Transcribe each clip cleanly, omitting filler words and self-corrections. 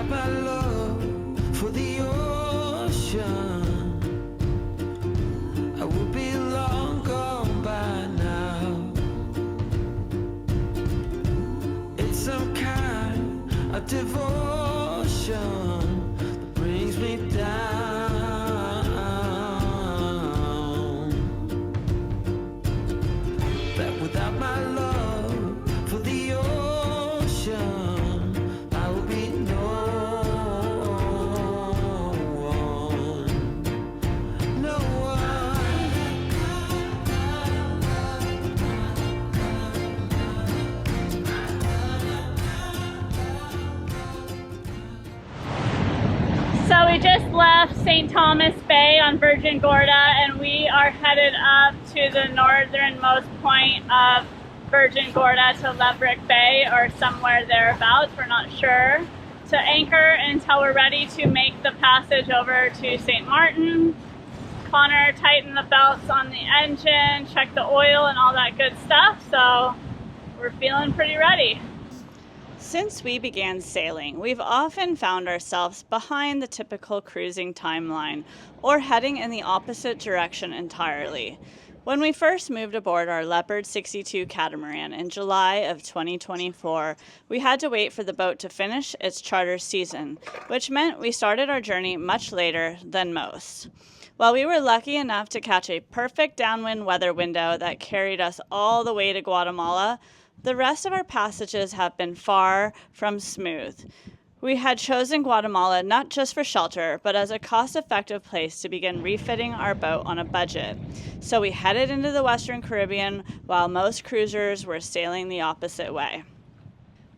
my love for the ocean, I would be long gone by now. It's some kind of devotion that brings me down. That without my love for the ocean, I will be no one, no one. So we just left St. Thomas Bay on Virgin Gorda, and we are headed up to the northernmost point of Virgin Gorda to Lebrick Bay, or somewhere thereabouts, we're not sure, to anchor until we're ready to make the passage over to St. Maarten. Connor tightened the belts on the engine, checked the oil and all that good stuff, so we're feeling pretty ready. Since we began sailing, we've often found ourselves behind the typical cruising timeline, or heading in the opposite direction entirely. When we first moved aboard our Leopard 62 Catamaran in July of 2024, we had to wait for the boat to finish its charter season, which meant we started our journey much later than most. While we were lucky enough to catch a perfect downwind weather window that carried us all the way to Guatemala, the rest of our passages have been far from smooth. We had chosen Guatemala not just for shelter, but as a cost-effective place to begin refitting our boat on a budget. So we headed into the Western Caribbean while most cruisers were sailing the opposite way.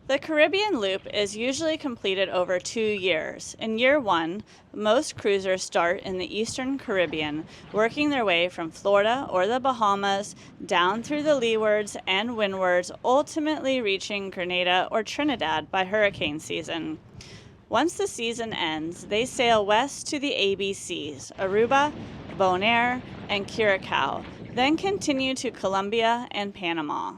The Caribbean loop is usually completed over 2 years. In year 1, most cruisers start in the Eastern Caribbean, working their way from Florida or the Bahamas down through the leewards and windwards, ultimately reaching Grenada or Trinidad by hurricane season. Once the season ends, they sail west to the ABCs, Aruba, Bonaire, and Curacao, then continue to Colombia and Panama.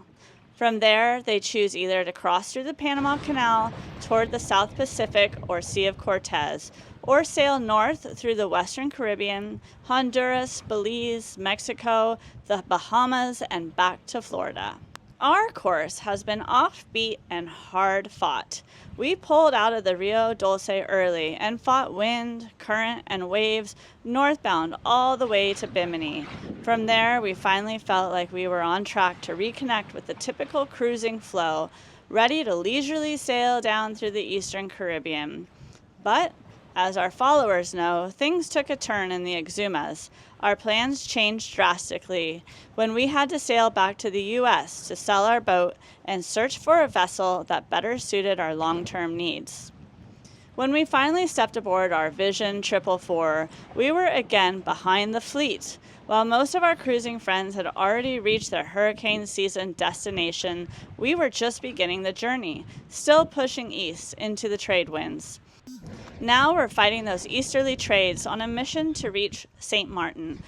From there, they choose either to cross through the Panama Canal toward the South Pacific or Sea of Cortez, or sail north through the Western Caribbean, Honduras, Belize, Mexico, the Bahamas, and back to Florida. Our course has been offbeat and hard fought. We pulled out of the Rio Dulce early and fought wind, current, and waves northbound all the way to Bimini. From there, we finally felt like we were on track to reconnect with the typical cruising flow, ready to leisurely sail down through the Eastern Caribbean. But, as our followers know, things took a turn in the Exumas. Our plans changed drastically when we had to sail back to the U.S. to sell our boat and search for a vessel that better suited our long-term needs. When we finally stepped aboard our Vision 444, we were again behind the fleet. While most of our cruising friends had already reached their hurricane season destination, we were just beginning the journey, still pushing east into the trade winds. Now we're fighting those easterly trades on a mission to reach St. Maarten,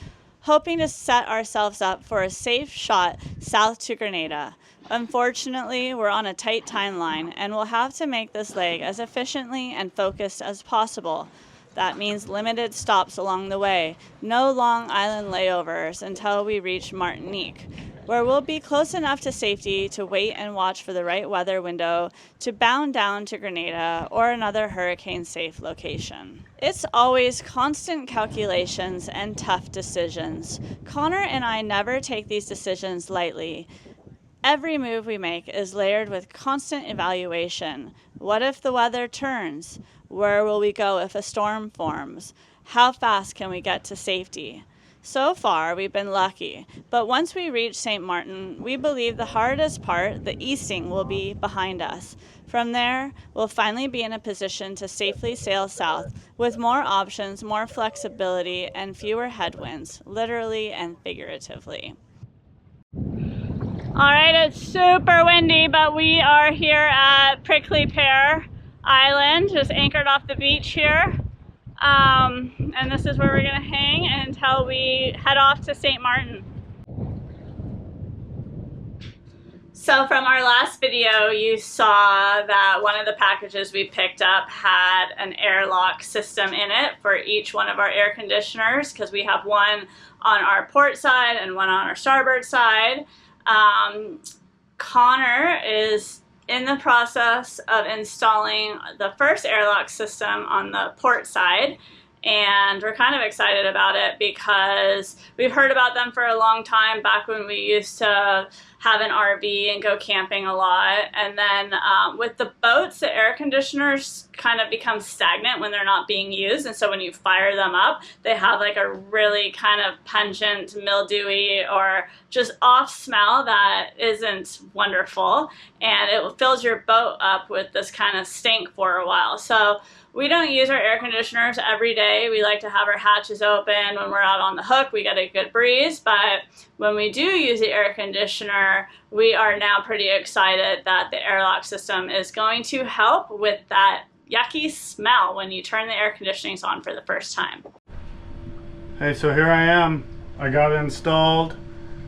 hoping to set ourselves up for a safe shot south to Grenada. Unfortunately, we're on a tight timeline and we'll have to make this leg as efficiently and focused as possible. That means limited stops along the way, no long island layovers until we reach Martinique, where we'll be close enough to safety to wait and watch for the right weather window to bound down to Grenada or another hurricane-safe location. It's always constant calculations and tough decisions. Connor and I never take these decisions lightly. Every move we make is layered with constant evaluation. What if the weather turns? Where will we go if a storm forms? How fast can we get to safety? So far, we've been lucky, but once we reach St. Maarten, we believe the hardest part, the easting, will be behind us. From there, we'll finally be in a position to safely sail south with more options, more flexibility, and fewer headwinds, literally and figuratively. All right, it's super windy, but we are here at Prickly Pear Island, just anchored off the beach here. And this is where we're gonna hang until we head off to St. Maarten. So from our last video, you saw that one of the packages we picked up had an airlock system in it for each one of our air conditioners, because we have one on our port side and one on our starboard side. Connor is in the process of installing the first airlock system on the port side, and we're kind of excited about it because we've heard about them for a long time, back when we used to have an RV and go camping a lot. And then with the boats, the air conditioners kind of become stagnant when they're not being used, and so when you fire them up, they have like a really kind of pungent, mildewy, or just off smell that isn't wonderful, and it fills your boat up with this kind of stink for a while. So we don't use our air conditioners every day. We like to have our hatches open when we're out on the hook. We get a good breeze, but when we do use the air conditioner, we are now pretty excited that the airlock system is going to help with that yucky smell when you turn the air conditioning on for the first time. Hey, so here I am. I got it installed.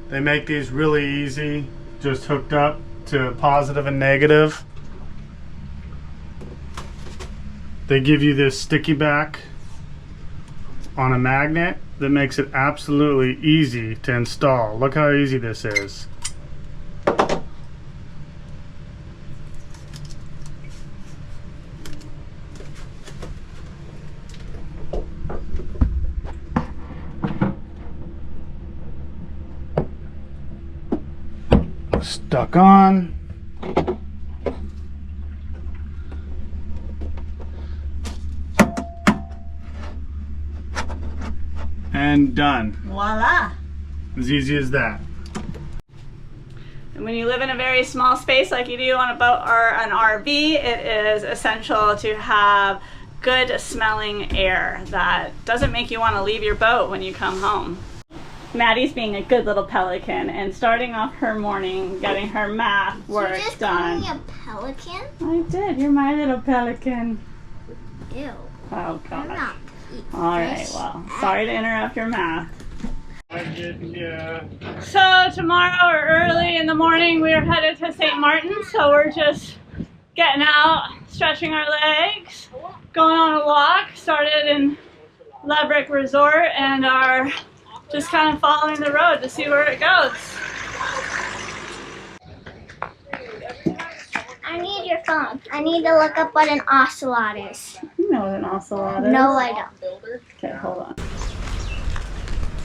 They make these really easy, just hooked up to positive and negative. They give you this sticky back on a magnet that makes it absolutely easy to install. Look how easy this is. Stuck on. And done. Voila! As easy as that. And when you live in a very small space like you do on a boat or an RV, it is essential to have good smelling air that doesn't make you want to leave your boat when you come home. Maddie's being a good little pelican and starting off her morning getting her math work Did you just done. call me a pelican? I did. You're my little pelican. Ew. Oh I'm god. not. Alright, well, sorry to interrupt your math. I did, yeah. So tomorrow or early in the morning we are headed to St. Maarten, so we're just getting out, stretching our legs, going on a walk. Started in Lebrick Resort and are just kind of following the road to see where it goes. I need your phone. I need to look up what an ocelot is. You know what an ocelot is. No, I don't. Okay, hold on.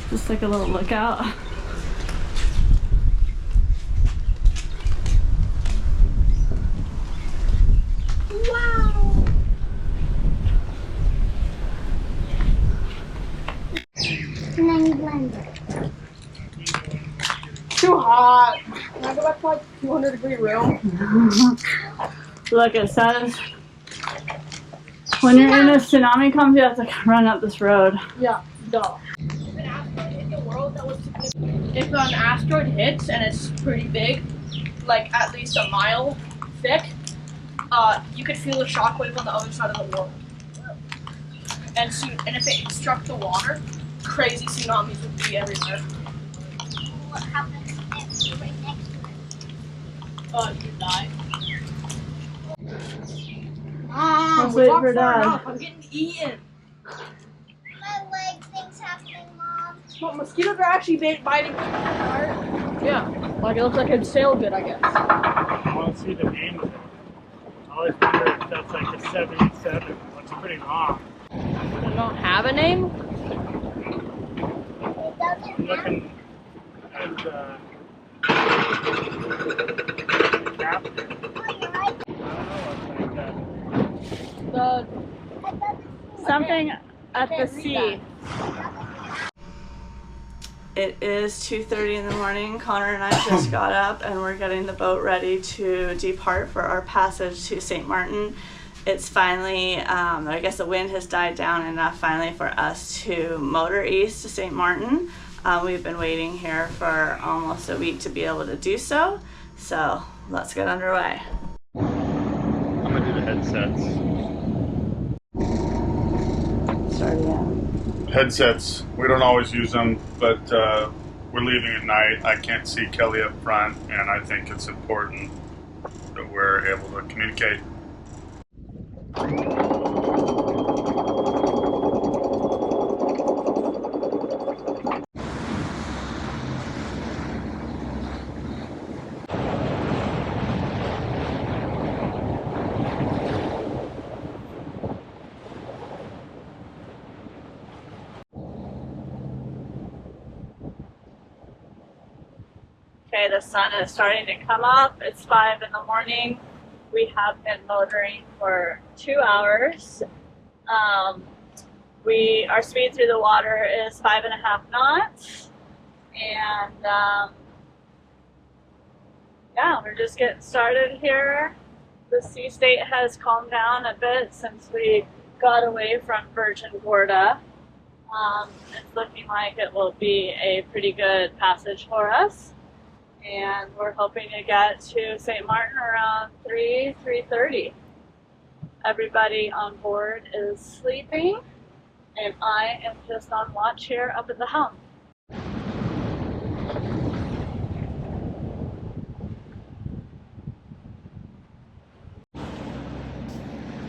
Just like a little lookout. Wow. And then you blend it. Too hot. Can I go back to like 200-degree room? Look, it says when you're in a tsunami comes, you have to run up this road. Yeah, duh. If an asteroid hits and it's pretty big, like at least a mile thick, you could feel a shockwave on the other side of the world. And if it struck the water, crazy tsunamis would be everywhere. What happens if you're right next to it? You die. Let's wait for Dad. I'm getting eaten. My leg thing's happening, Mom. What, mosquitoes are actually biting people apart? Yeah, like it looks like it'd sail good, I guess. I want to see the name of it. I always wonder if that's like the 77. That's pretty long. They don't have a name? It doesn't I'm have. looking at the captain. Oh, you're right. I don't know what's like that. The Something at the read sea. It is 2:30 in the morning. Connor and I just got up and we're getting the boat ready to depart for our passage to St. Maarten. It's finally, I guess the wind has died down enough finally for us to motor east to St. Maarten. We've been waiting here for almost a week to be able to do so. So let's get underway. I'm gonna do the headsets. Start again. Headsets, we don't always use them, but we're leaving at night. I can't see Kelly up front, and I think it's important that we're able to communicate. Okay, the sun is starting to come up. It's 5 in the morning. We have been motoring for 2 hours. Our speed through the water is 5.5 knots. And yeah, we're just getting started here. The sea state has calmed down a bit since we got away from Virgin Gorda. It's looking like it will be a pretty good passage for us. And we're hoping to get to St. Maarten around 3:30. Everybody on board is sleeping, and I am just on watch here up at the helm.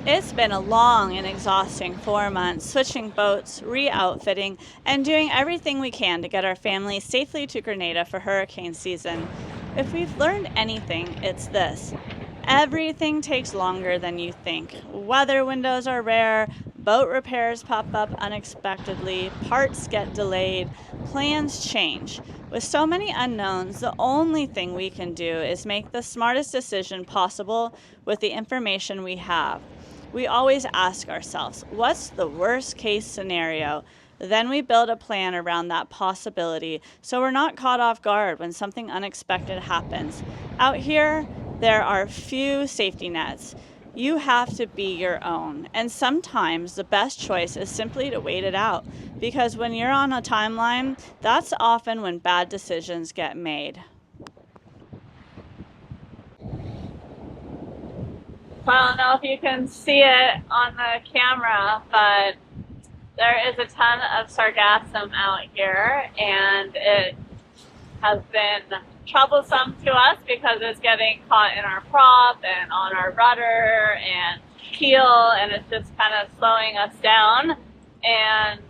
It's been a long and exhausting 4 months, switching boats, re-outfitting, and doing everything we can to get our family safely to Grenada for hurricane season. If we've learned anything, it's this. Everything takes longer than you think. Weather windows are rare, boat repairs pop up unexpectedly, parts get delayed, plans change. With so many unknowns, the only thing we can do is make the smartest decision possible with the information we have. We always ask ourselves, what's the worst case scenario? Then we build a plan around that possibility so we're not caught off guard when something unexpected happens. Out here, there are few safety nets. You have to be your own. And sometimes the best choice is simply to wait it out, because when you're on a timeline, that's often when bad decisions get made. I don't know if you can see it on the camera, but there is a ton of sargassum out here, and it has been troublesome to us because it's getting caught in our prop and on our rudder and keel, and it's just kind of slowing us down. And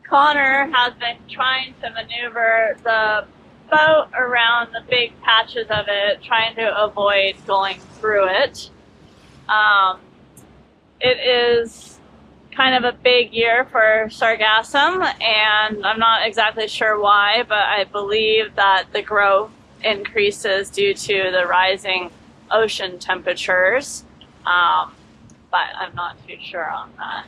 Connor has been trying to maneuver the boat around the big patches of it, trying to avoid going through it. It is kind of a big year for sargassum, and I'm not exactly sure why, but I believe that the growth increases due to the rising ocean temperatures, but I'm not too sure on that.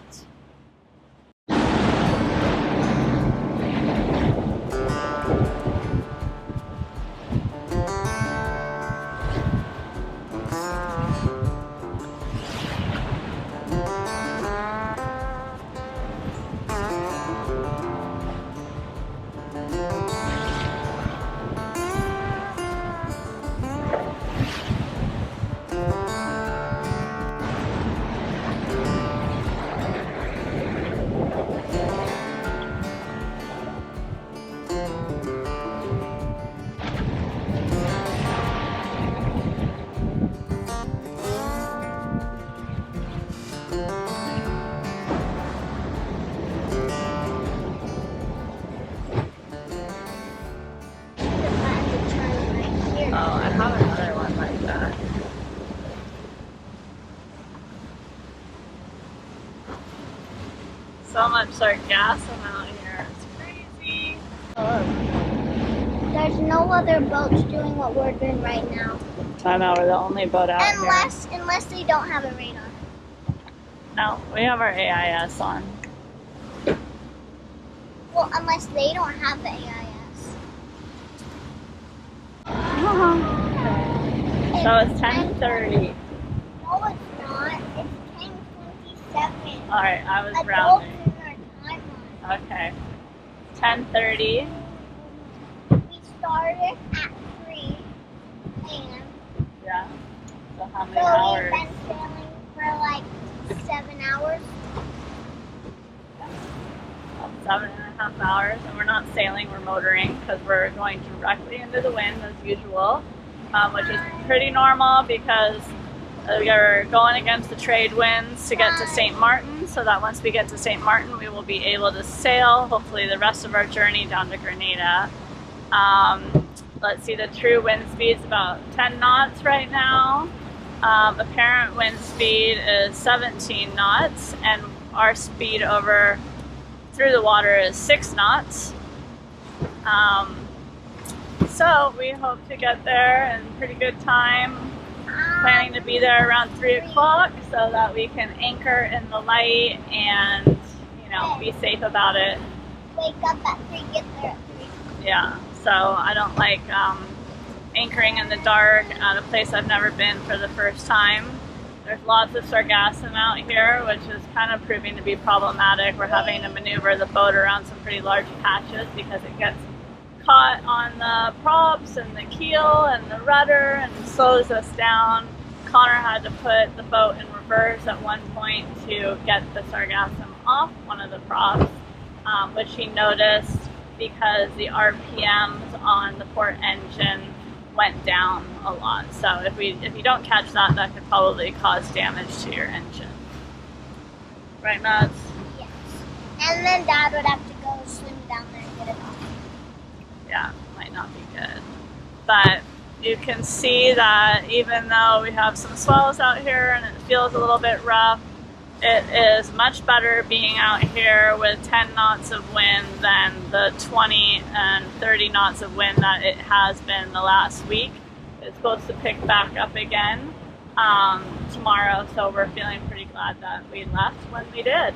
So much sargassum out here. It's crazy. There's no other boats doing what we're doing right now. I know, we're the only boat out here. Unless they don't have a radar. No, we have our AIS on. Well, unless they don't have the AIS. So it's 10:30. No, it's not. It's 10:27. Alright, I was Adults rounding. in our timeline. Okay. 10:30. We started at 3 and Yeah. So how many so hours? we've been sailing for like 7 hours. 7.5 2.5 hours, and we're not sailing, we're motoring because we're going directly into the wind as usual, which is pretty normal because we are going against the trade winds to get to Sint Maarten, so that once we get to Sint Maarten we will be able to sail hopefully the rest of our journey down to Grenada. Let's see, the true wind speed is about 10 knots right now. Apparent wind speed is 17 knots, and our speed over through the water is 6 knots. So we hope to get there in pretty good time. Planning to be there around 3 o'clock so that we can anchor in the light and, you know, be safe about it. Wake up at 3, get there at 3. Yeah, so I don't like anchoring in the dark at a place I've never been for the first time. There's lots of sargassum out here, which is kind of proving to be problematic. We're having to maneuver the boat around some pretty large patches because it gets caught on the props and the keel and the rudder and slows us down. Connor had to put the boat in reverse at one point to get the sargassum off one of the props, which he noticed because the RPMs on the port engine went down a lot. So if you don't catch that, that could probably cause damage to your engine. Right, Mads? Yes. And then Dad would have to go swim down there and get it off. Yeah, might not be good. But you can see that even though we have some swells out here and it feels a little bit rough, it is much better being out here with 10 knots of wind than the 20 and 30 knots of wind that it has been the last week. It's supposed to pick back up again tomorrow, so we're feeling pretty glad that we left when we did.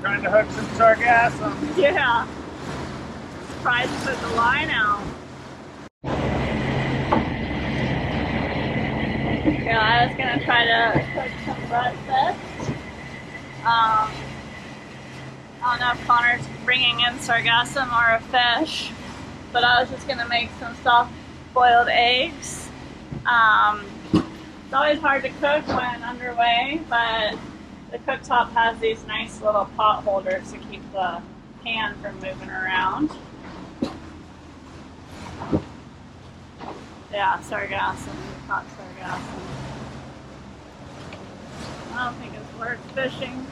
Trying to hook some sargassum. Yeah. Surprised to put the line out. Yeah, I was gonna try to cook some breakfast. I don't know if Connor's bringing in sargassum or a fish, but I was just gonna make some soft boiled eggs. It's always hard to cook when underway, but the cooktop has these nice little pot holders to keep the pan from moving around. Yeah, sargassum, caught sargassum. I don't think it's worth fishing.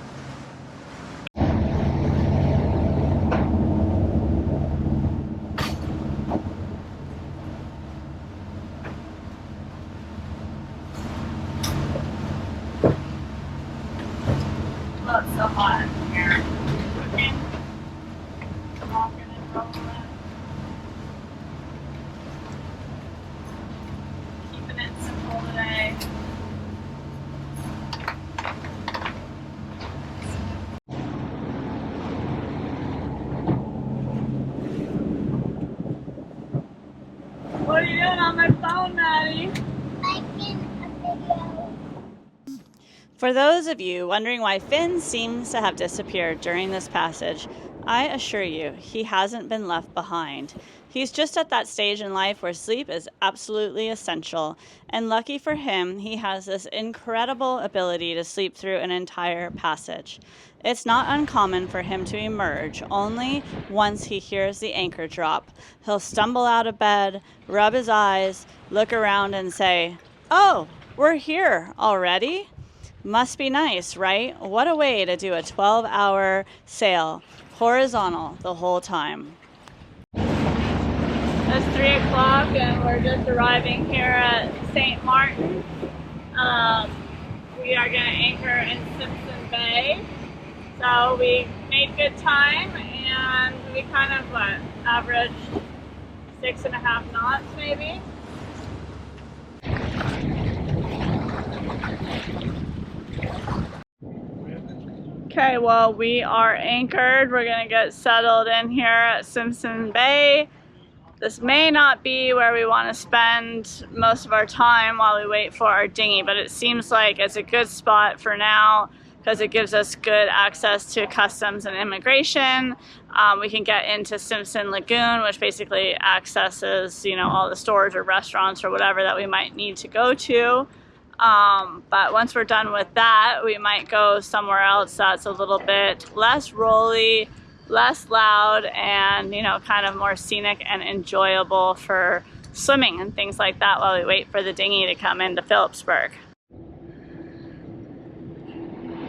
Oh, it's so hot in here. Cooking, walking and rolling. Keeping it simple today. What are you doing on my phone, Maddie? Making a video. For those of you wondering why Finn seems to have disappeared during this passage, I assure you, he hasn't been left behind. He's just at that stage in life where sleep is absolutely essential, and lucky for him, he has this incredible ability to sleep through an entire passage. It's not uncommon for him to emerge only once he hears the anchor drop. He'll stumble out of bed, rub his eyes, look around and say, "Oh, we're here already?" Must be nice, right? What a way to do a 12-hour sail, horizontal the whole time. It's 3 o'clock and we're just arriving here at Sint Maarten. We are going to anchor in Simpson Bay. So we made good time and we kind of averaged 6.5 knots maybe. Okay, well, we are anchored. We're gonna get settled in here at Simpson Bay. This may not be where we want to spend most of our time while we wait for our dinghy, but it seems like it's a good spot for now because it gives us good access to customs and immigration. We can get into Simpson Lagoon, which basically accesses, you know, all the stores or restaurants or whatever that we might need to go to. But once we're done with that, we might go somewhere else that's a little bit less rolly, less loud, and, you know, kind of more scenic and enjoyable for swimming and things like that while we wait for the dinghy to come into Phillipsburg.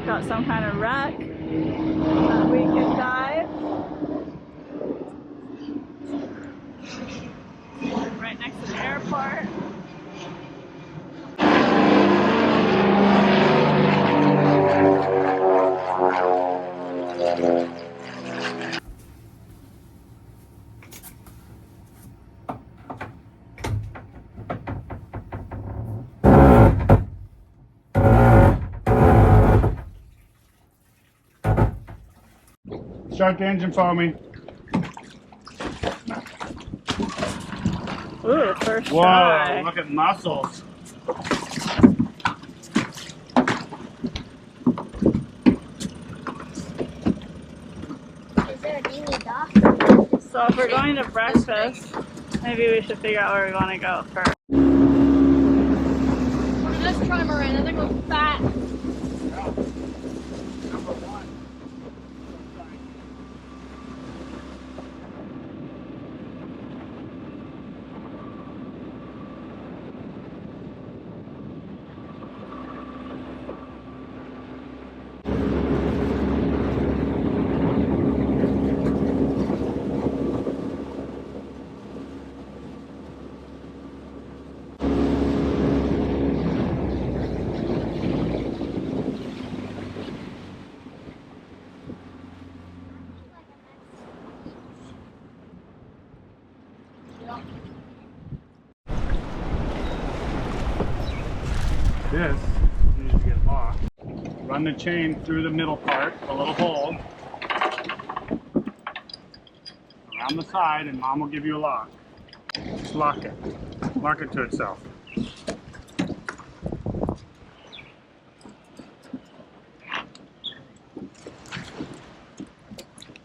Got some kind of wreck that we can dive. Right next to the airport. Start the engine for me. Ooh, first Whoa, try. look at muscles. Is there a dinghy dock? So if we're going to breakfast, maybe we should figure out where we want to go first. This trimaran, I think it was fat. This needs to get locked. Run the chain through the middle part, a little hole, around the side, and Mom will give you a lock. Just lock it. Lock it to itself.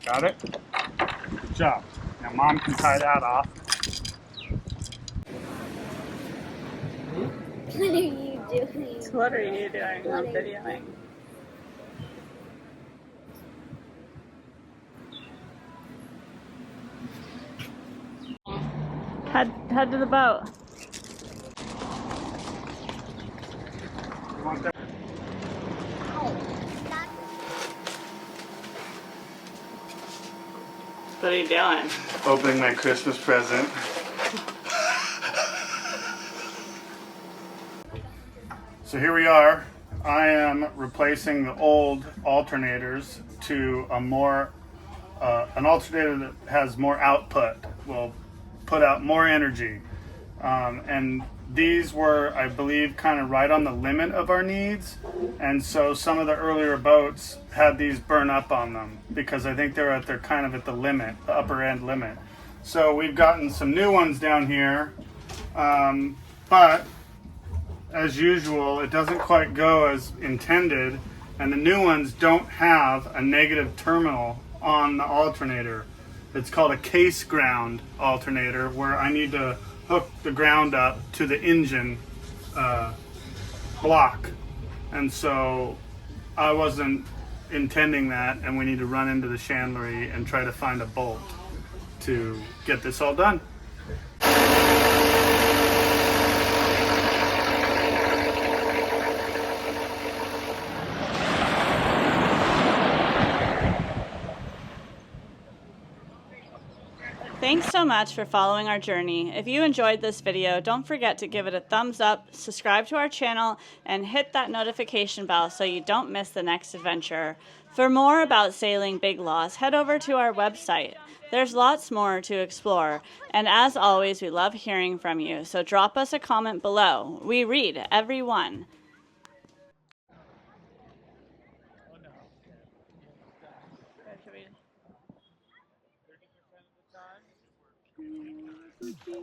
Got it? Good job. Now Mom can tie that off. What are you doing? What are you doing? What I'm are you videoing. Head to the boat. You want that? What are you doing? Opening my Christmas present. So here we are. I am replacing the old alternators to a more an alternator that has more output, will put out more energy, and these were, I believe, kind of right on the limit of our needs, and so some of the earlier boats had these burn up on them because I think they're kind of at the limit, the upper end limit. So we've gotten some new ones down here, but as usual, it doesn't quite go as intended, and the new ones don't have a negative terminal on the alternator. It's called a case ground alternator, where I need to hook the ground up to the engine block, and so I wasn't intending that, and we need to run into the chandlery and try to find a bolt to get this all done. I Thanks so much for following our journey. If you enjoyed this video, don't forget to give it a thumbs up, subscribe to our channel, and hit that notification bell so you don't miss the next adventure. For more about sailing Big Loss, head over to our website. There's lots more to explore, and as always, we love hearing from you, so drop us a comment below. We read every one.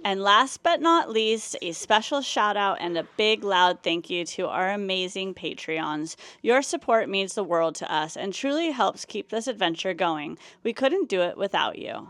And last but not least, a special shout out and a big loud thank you to our amazing Patreons. Your support means the world to us and truly helps keep this adventure going. We couldn't do it without you.